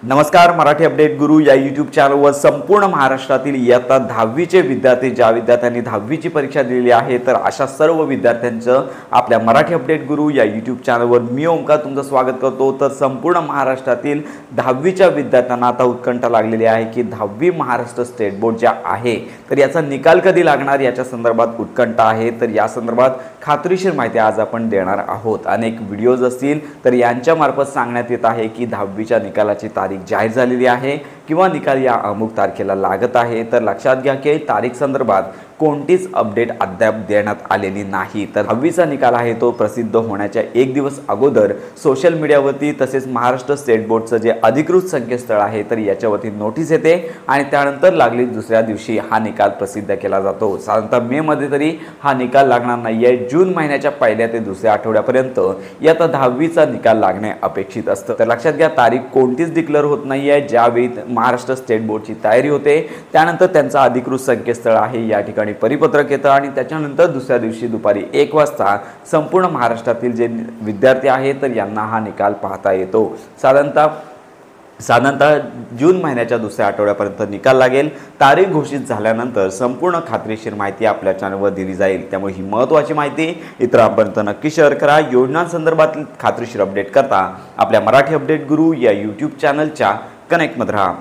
नमस्कार, मराठी अपडेट गुरु या यूट्यूब चॅनलवर संपूर्ण महाराष्ट्रातील इयत्ता 10वीचे विद्यार्थी, ज्या विद्यार्थ्यांनी 10वीची परीक्षा दिलेली आहे, तर अशा सर्व विद्यार्थ्यांचं आपल्या मराठी अपडेट गुरु या यूट्यूब चॅनलवर मी ओमकार तुमचं स्वागत करतो। तर संपूर्ण महाराष्ट्रातील 10वीच्या विद्यार्थ्यांना आता उत्कंठा लागलेली आहे की 10वी महाराष्ट्र स्टेट बोर्ड ज्या आहे तर याचा निकाल कधी लागणार याच्या संदर्भात उत्कंठा आहे। तर या संदर्भात खात्रीशीर माहिती आज आपण देणार आहोत। अनेक व्हिडिओज असतील तर यांच्या मार्फत सांगण्यात येत आहे की 10वीच्या निकालाची तारीख जाहीर झालेली आहे किंवा निकाल या अमुक तारखेला लागत आहे। तर लक्षात घ्या की तारीख संदर्भात कोणतीच अपडेट अद्याप देण्यात आलेली नाही। तर 10वीचा निकाल आहे तो प्रसिद्ध होण्याच्या एक दिवस अगोदर सोशल मीडियावरती तसेच महाराष्ट्र स्टेट बोर्डचं जे अधिकृत संकेतस्थळ आहे तर याच्यावरती नोटीस येते आणि त्यानंतर लागली दुसऱ्या दिवशी हा निकाल प्रसिद्ध केला जातो। साधारणतः मे मध्ये तरी हा निकाल लागणार नाहीये। जून महिन्याच्या पहिल्या ते दुसऱ्या आठवड्यापर्यंत याचा 10वीचा निकाल लागणे अपेक्षित असतं। तर लक्षात घ्या तारीख कोणतीच डिक्लेअर होत नाहीये। ज्यावेळी महाराष्ट्र स्टेट बोर्डची तयारी होते त्यानंतर त्यांचा अधिकृत संकेतस्थळ आहे या ठिकाणी परिपत्रक येतं आणि त्याच्यानंतर दुसऱ्या दिवशी दुपारी 1 वाजता संपूर्ण महाराष्ट्रातील जे विद्यार्थी आहेत तर यांना हा निकाल पाहता येतो। साधारणतः जून महिन्याच्या दुसऱ्या आठवड्यापर्यंत निकाल लागेल। तारीख घोषित झाल्यानंतर संपूर्ण खात्रीशीर माहिती आपल्या चॅनलवर दिली जाईल। त्यामुळे ही महत्त्वाची माहिती इतरांपर्यंत नक्की शेअर करा। योजनांसंदर्भातील खात्रीशीर अपडेट करता आपल्या मराठी अपडेट गुरु या यूट्यूब चॅनलच्या कनेक्टमध्ये राहा।